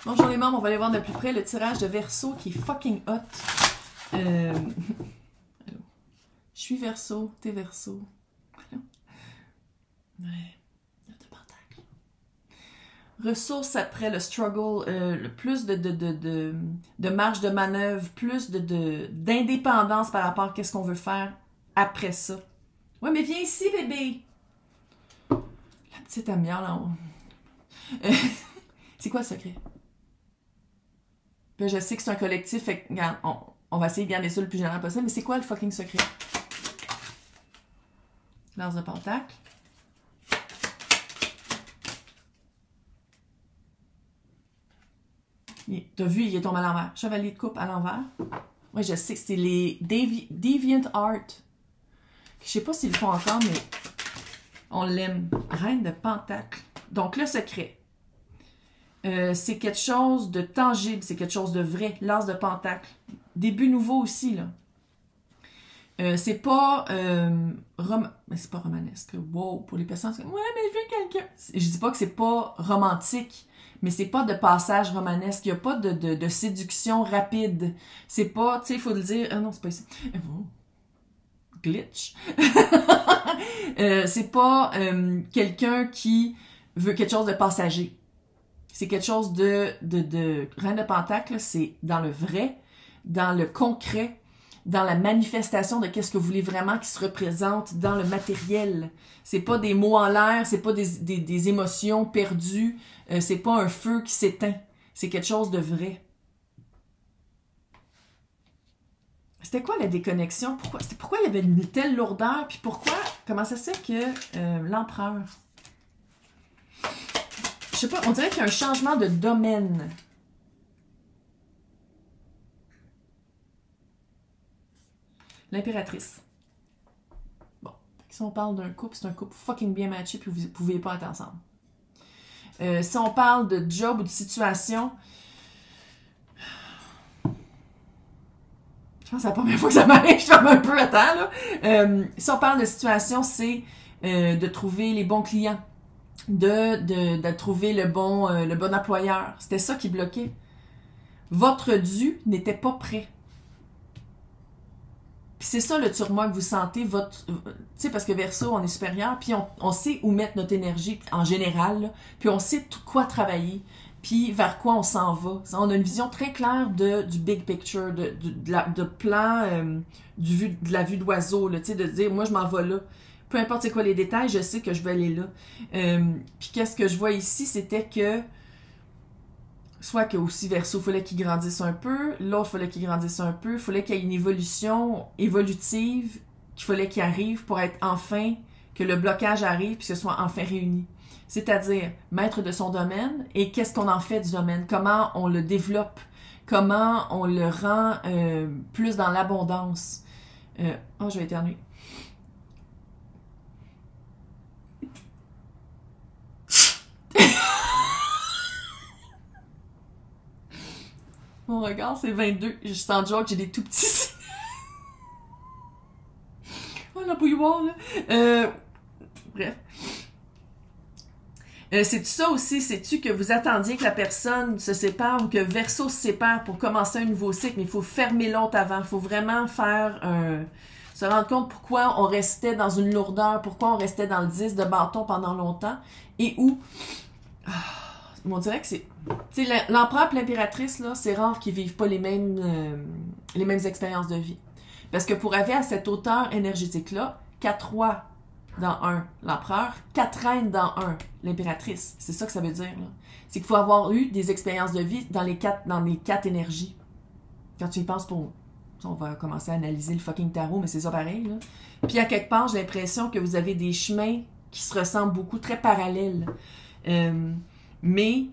Bonjour les membres, on va aller voir de plus près le tirage de Verseau qui est fucking hot. Je suis Verseau, t'es Verseau. Ouais, de pentacle. Ressources après le struggle, plus de marge de manœuvre, plus d'indépendance par rapport à ce qu'on veut faire après ça. Ouais, mais viens ici, bébé! La petite amière là-haut. C'est quoi le secret? Puis je sais que c'est un collectif, fait que, regarde, on va essayer de garder ça le plus général possible, mais c'est quoi le fucking secret? L'as de pentacle. T'as vu, il est tombé à l'envers. Chevalier de coupe à l'envers. Oui, je sais que c'est les Deviant Art. Je sais pas s'ils le font encore, mais on l'aime. Reine de pentacle. Donc, le secret. C'est quelque chose de tangible, c'est quelque chose de vrai. L'as de pentacle. Début nouveau aussi, là. C'est pas mais c'est pas romanesque. Là. Wow, pour les personnes, ouais, mais je veux quelqu'un. Je dis pas que c'est pas romantique, mais c'est pas de passage romanesque. Il y a pas de séduction rapide. C'est pas, tu sais, il faut le dire. Ah non, c'est pas ici. Glitch. C'est pas quelqu'un qui veut quelque chose de passager. C'est quelque chose de Reine de Pentacle, c'est dans le vrai, dans le concret, dans la manifestation de qu'est-ce que vous voulez vraiment qui se représente dans le matériel. C'est pas des mots en l'air, c'est pas des émotions perdues, c'est pas un feu qui s'éteint. C'est quelque chose de vrai. C'était quoi la déconnexion? Pourquoi il y avait une telle lourdeur? Puis comment ça se fait que l'empereur... Je sais pas, on dirait qu'il y a un changement de domaine. L'impératrice. Bon, si on parle d'un couple, c'est un couple fucking bien matché puis vous ne pouvez pas être ensemble. Si on parle de job ou de situation, je pense que c'est la première fois que ça m'arrive, je ferme un peu à temps, là. Si on parle de situation, c'est de trouver les bons clients. De trouver le bon employeur. C'était ça qui bloquait. Votre dû n'était pas prêt. Puis c'est ça le turmoil que vous sentez, tu sais, parce que Verseau, on est supérieur, puis on sait où mettre notre énergie en général, là, puis on sait quoi travailler, puis vers quoi on s'en va. On a une vision très claire du big picture, de plan, de la vue d'oiseau, tu sais, de dire, moi, je m'en vais là. Peu importe c'est quoi les détails, je sais que je vais aller là. Puis qu'est-ce que je vois ici, c'était que soit que aussi Verseau, il fallait qu'il grandisse un peu, l'autre, il fallait qu'il grandisse un peu, il fallait qu'il y ait une évolution évolutive qu'il fallait qu'il arrive pour être enfin, que le blocage arrive puis que ce soit enfin réuni. C'est-à-dire, maître de son domaine et qu'est-ce qu'on en fait du domaine, comment on le développe, comment on le rend plus dans l'abondance. Oh, je vais éternuer. Mon regard, c'est 22. Je suis sans joke, j'ai des tout petits... Oh, la bouilloire, là. Bref. C'est-tu ça aussi? C'est-tu que vous attendiez que la personne se sépare ou que Verseau se sépare pour commencer un nouveau cycle, mais il faut fermer l'autre avant. Il faut vraiment se rendre compte pourquoi on restait dans une lourdeur, pourquoi on restait dans le 10 de bâton pendant longtemps et où... On dirait que c'est... Tu sais, l'empereur et l'impératrice, là, c'est rare qu'ils vivent pas les mêmes expériences de vie. Parce que pour arriver à cette hauteur énergétique-là, 4 rois dans un, l'empereur, 4 reines dans un, l'impératrice. C'est ça que ça veut dire, là. C'est qu'il faut avoir eu des expériences de vie dans les quatre énergies. Quand tu y penses on va commencer à analyser le fucking tarot, mais c'est ça pareil, là. Puis à quelque part, j'ai l'impression que vous avez des chemins qui se ressemblent beaucoup, très parallèles. Mais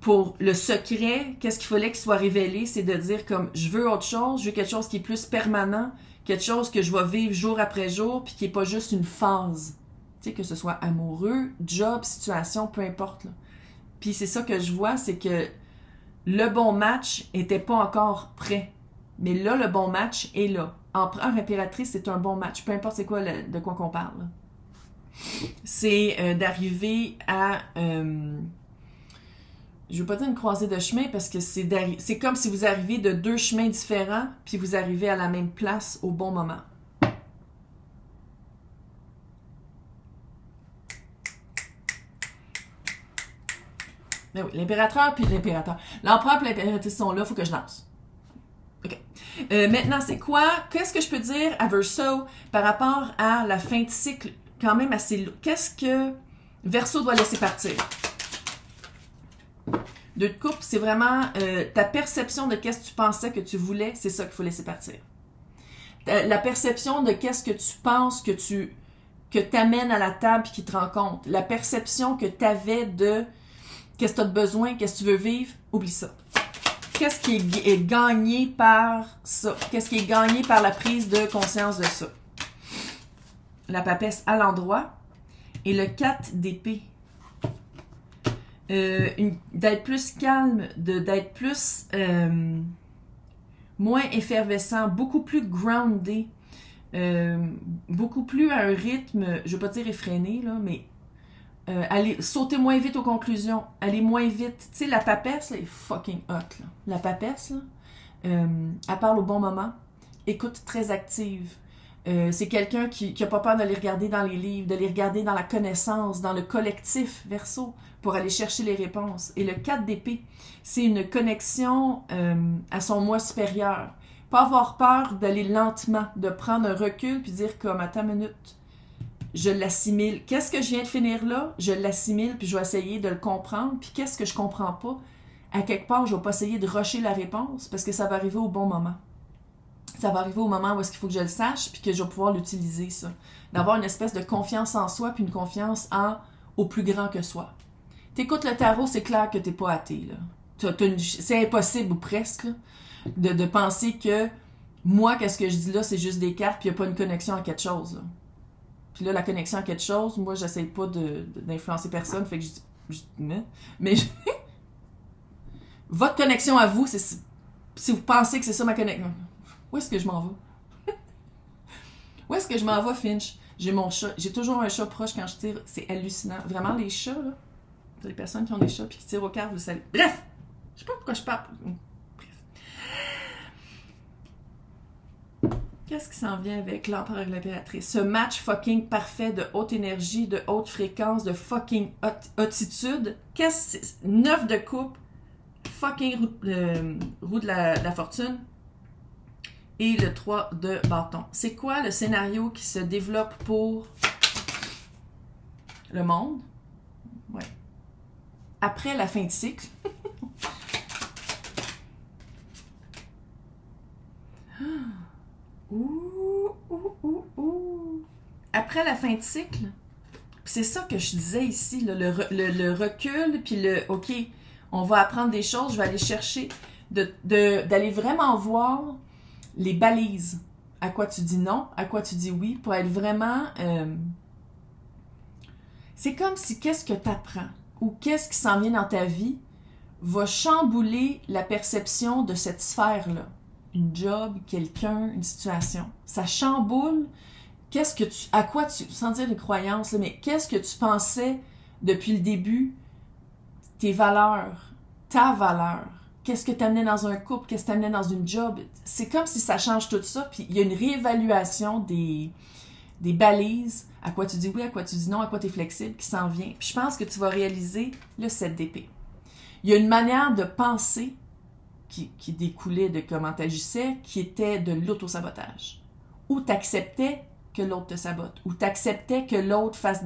pour le secret, qu'est-ce qu'il fallait qu'il soit révélé, c'est de dire comme je veux autre chose, je veux quelque chose qui est plus permanent, quelque chose que je vais vivre jour après jour, puis qui n'est pas juste une phase. Tu sais, que ce soit amoureux, job, situation, peu importe. Là. Puis c'est ça que je vois, c'est que le bon match était pas encore prêt. Mais là, le bon match est là. Empereur, impératrice, c'est un bon match. Peu importe c'est quoi de quoi qu'on parle. Là. C'est d'arriver à je veux pas dire une croisée de chemin parce que c'est comme si vous arrivez de deux chemins différents puis vous arrivez à la même place au bon moment. Mais oui, l'impérateur puis l'impérateur. L'empereur et l'impératrice sont là, faut que je lance. OK. Maintenant, c'est quoi? Qu'est-ce que je peux dire à Verseau par rapport à la fin de cycle quand même assez... Qu'est-ce que Verseau doit laisser partir? Deux de coupe, c'est vraiment ta perception de qu'est-ce que tu pensais que tu voulais, c'est ça qu'il faut laisser partir. La perception de qu'est-ce que tu penses que t'amènes à la table et qui te rend compte. La perception que tu avais de qu'est-ce que tu as besoin, qu'est-ce que tu veux vivre, oublie ça. Qu'est-ce qui est gagné par ça? Qu'est-ce qui est gagné par la prise de conscience de ça? La papesse à l'endroit et le 4 d'épée. D'être plus calme, d'être plus moins effervescent, beaucoup plus groundé, beaucoup plus à un rythme, je veux pas dire effréné, là, mais aller sauter moins vite aux conclusions, aller moins vite. Tu sais, la papesse, là, est fucking hot. Là. La papesse, là, elle parle au bon moment, écoute très active. C'est quelqu'un qui a pas peur de les regarder dans les livres, de les regarder dans la connaissance, dans le collectif, Verseau, pour aller chercher les réponses. Et le 4 d'épée, c'est une connexion à son moi supérieur. Pas avoir peur d'aller lentement, de prendre un recul puis dire comme, attends une minute, je l'assimile. Qu'est-ce que je viens de finir là? Je l'assimile puis je vais essayer de le comprendre. Puis qu'est-ce que je comprends pas? À quelque part, je vais pas essayer de rusher la réponse parce que ça va arriver au bon moment. Ça va arriver au moment où est-ce qu'il faut que je le sache puis que je vais pouvoir l'utiliser, ça. D'avoir une espèce de confiance en soi puis une confiance au plus grand que soi. T'écoutes le tarot, c'est clair que t'es pas athée, là. C'est impossible, ou presque, là, de penser que moi, qu'est-ce que je dis là, c'est juste des cartes puis il n'y a pas une connexion à quelque chose, là. Puis là, la connexion à quelque chose, moi, j'essaie pas d'influencer personne, fait que je dis mais votre connexion à vous, c'est si vous pensez que c'est ça ma connexion. Où est-ce que je m'en vais? Où est-ce que je m'en vais, Finch? J'ai mon chat. J'ai toujours un chat proche quand je tire. C'est hallucinant. Vraiment, les chats, là. Les personnes qui ont des chats et qui tirent aux cartes, vous le savez. Bref! Je sais pas pourquoi je parle. Bref. Qu'est-ce qui s'en vient avec l'empereur et l'impératrice? Ce match fucking parfait de haute énergie, de haute fréquence, de fucking hautitude. 9 de coupe, fucking roue de la fortune. Et le 3 de bâton. C'est quoi le scénario qui se développe pour le monde? Ouais. Après la fin de cycle. Après la fin de cycle, c'est ça que je disais ici, là, le recul, puis OK, on va apprendre des choses, je vais aller chercher, d'aller vraiment voir les balises. À quoi tu dis non, à quoi tu dis oui, pour être vraiment... c'est comme si qu'est-ce que tu apprends ou qu'est-ce qui s'en vient dans ta vie va chambouler la perception de cette sphère-là. Une job, quelqu'un, une situation. Ça chamboule à quoi tu, sans dire une croyance, là, mais qu'est-ce que tu pensais depuis le début, tes valeurs, ta valeur. Qu'est-ce que tu amenais dans un couple? Qu'est-ce que tu amenais dans une job? C'est comme si ça change tout ça, puis il y a une réévaluation des balises, à quoi tu dis oui, à quoi tu dis non, à quoi tu es flexible, qui s'en vient. Puis je pense que tu vas réaliser le 7 d'épée. Il y a une manière de penser qui découlait de comment tu agissais, qui était de l'auto-sabotage. Ou tu acceptais que l'autre te sabote, ou tu acceptais que l'autre fasse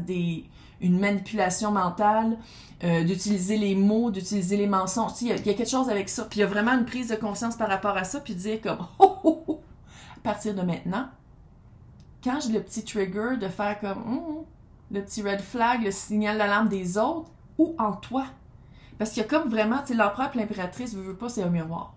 une manipulation mentale, d'utiliser les mots, d'utiliser les mensonges. Il y a quelque chose avec ça. Puis il y a vraiment une prise de conscience par rapport à ça, puis dire comme, à partir de maintenant, quand j'ai le petit trigger de faire comme, le petit red flag, le signal d'alarme des autres, ou en toi. Parce qu'il y a comme vraiment, tu sais, l'empereur et l'impératrice, veut pas, c'est un miroir.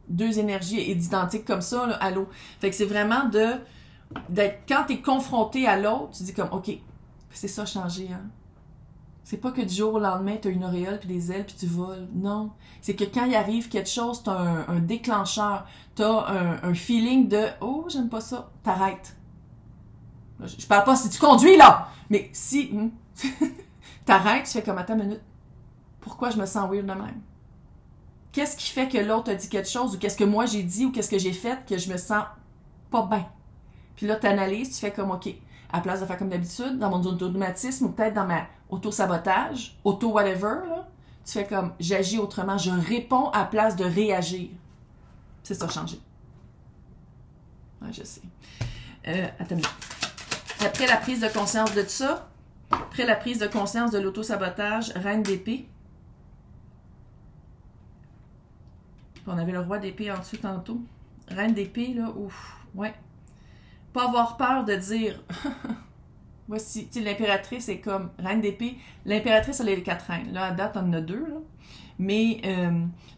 Deux énergies identiques comme ça, là, à l'eau. Fait que c'est vraiment d'être, quand t'es confronté à l'autre, tu dis comme, OK, c'est ça changer, hein. C'est pas que du jour au lendemain, t'as une auréole puis des ailes puis tu voles. Non. C'est que quand il arrive quelque chose, t'as un déclencheur. T'as un feeling de, oh, j'aime pas ça. T'arrêtes. Je parle pas si tu conduis, là! Mais si, t'arrêtes, tu fais comme, attends une minute. pourquoi je me sens weird de même? Qu'est-ce qui fait que l'autre a dit quelque chose, ou qu'est-ce que moi j'ai dit, ou qu'est-ce que j'ai fait que je me sens pas bien? Puis là, tu analyses, tu fais comme, OK, à la place de faire comme d'habitude, dans mon automatisme, ou peut-être dans ma auto-sabotage, auto-whatever, là, tu fais comme, j'agis autrement, je réponds à la place de réagir. C'est ça, changer. Ouais, je sais. Attends. Après la prise de conscience de ça, après la prise de conscience de l'auto-sabotage, reine d'épée. On avait le roi d'épée en dessous tantôt. Reine d'épée, là, ouf, ouais. Pas avoir peur de dire... Voici, tu sais, l'impératrice est comme reine d'épée. L'impératrice, elle a les 4 reines. Là, à date, on en a 2, là. Mais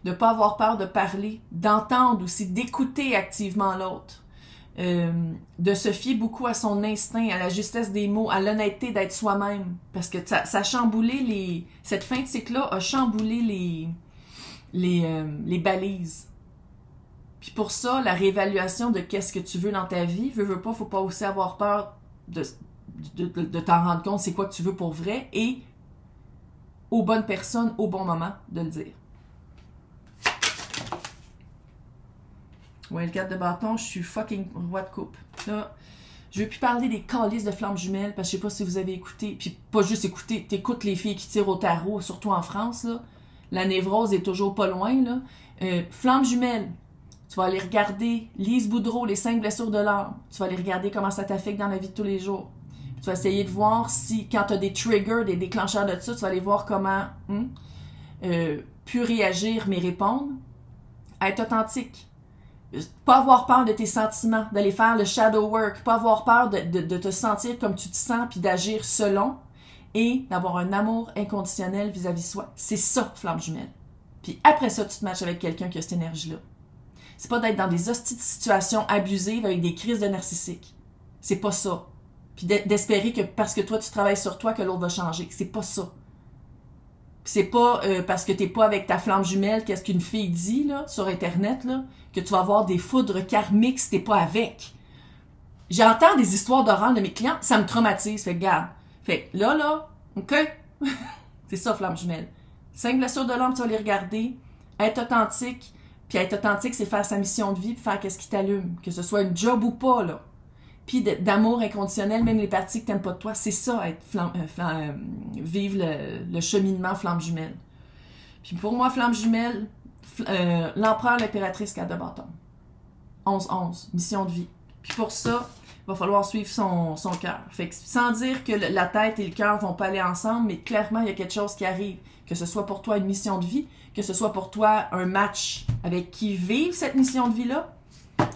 de pas avoir peur de parler, d'entendre aussi, d'écouter activement l'autre. De se fier beaucoup à son instinct, à la justesse des mots, à l'honnêteté d'être soi-même. Parce que ça a chamboulé les... Cette fin de cycle-là a chamboulé les balises. Puis pour ça, la réévaluation de qu'est-ce que tu veux dans ta vie, veux pas, faut pas aussi avoir peur de t'en rendre compte c'est quoi que tu veux pour vrai et aux bonnes personnes, au bon moment, de le dire. Ouais, le 4 de bâton, je suis fucking roi de coupe. Là, je veux plus parler des calices de flammes jumelles, parce que je sais pas si vous avez écouté, puis pas juste écouter, t'écoutes les filles qui tirent au tarot, surtout en France, là. La névrose est toujours pas loin, là. Flammes jumelles, tu vas aller regarder Lise Boudreau, les 5 blessures de l'âme. Tu vas aller regarder comment ça t'affecte dans la vie de tous les jours. Tu vas essayer de voir si, quand tu as des triggers, des déclencheurs de ça, tu vas aller voir comment plus réagir, mais répondre. Être authentique. Pas avoir peur de tes sentiments, d'aller faire le shadow work, pas avoir peur de te sentir comme tu te sens, puis d'agir selon, et d'avoir un amour inconditionnel vis-à-vis soi. C'est ça, flamme jumelle. Puis après ça, tu te matches avec quelqu'un qui a cette énergie-là. C'est pas d'être dans des hosties de situations abusives avec des crises de narcissique. C'est pas ça. Puis d'espérer que parce que toi, tu travailles sur toi, que l'autre va changer. C'est pas ça. Puis c'est pas parce que t'es pas avec ta flamme jumelle, qu'est-ce qu'une fille dit là, sur Internet, là, que tu vas avoir des foudres karmiques si t'es pas avec. J'entends des histoires d'horreur de mes clients, ça me traumatise. Fait que garde. Fait que là, OK? C'est ça, flamme jumelle. 5 blessures de l'âme, tu vas les regarder. Être authentique. Puis être authentique, c'est faire sa mission de vie, puis faire qu'est-ce qui t'allume. Que ce soit une job ou pas, là. Puis d'amour inconditionnel, même les parties que t'aimes pas de toi, c'est ça, être vivre le cheminement flamme jumelle. Puis pour moi, flamme jumelle, l'empereur, l'impératrice, 4 de bâton. 11-11, mission de vie. Puis pour ça, il va falloir suivre son cœur. Fait que sans dire que la tête et le cœur vont pas aller ensemble, mais clairement, il y a quelque chose qui arrive. Que ce soit pour toi une mission de vie, que ce soit pour toi un match avec qui vivre cette mission de vie-là.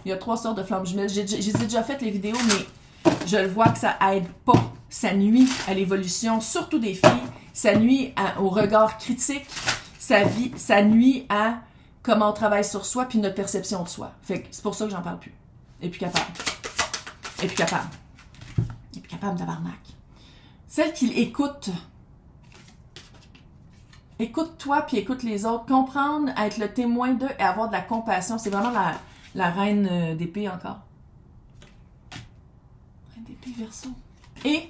Il y a 3 sortes de flammes jumelles. J'ai déjà fait les vidéos, mais je le vois que ça aide pas. Ça nuit à l'évolution, surtout des filles. Ça nuit au regard critique. Ça nuit à comment on travaille sur soi puis notre perception de soi. Fait que c'est pour ça que j'en parle plus. Et puis capable. Et puis capable. Et puis capable, tabarnak. Celle qui écoute. Écoute-toi puis écoute les autres. Comprendre, être le témoin d'eux et avoir de la compassion. C'est vraiment la reine d'épée encore. Reine d'épée, Verseau. Et,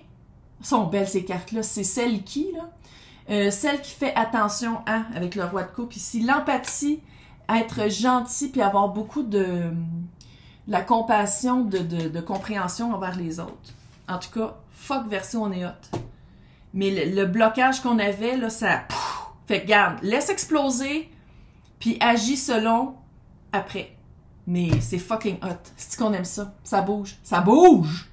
sont belles ces cartes-là. C'est celle qui, là? Celle qui fait attention à, avec le roi de coupe ici. L'empathie, être gentil puis avoir beaucoup de la compassion, de compréhension envers les autres. En tout cas, fuck Verseau, on est hot. Mais le blocage qu'on avait, là, ça... Fait que garde, laisse exploser, puis agis selon après. Mais c'est fucking hot. C'est qu'on aime ça. Ça bouge. Ça bouge!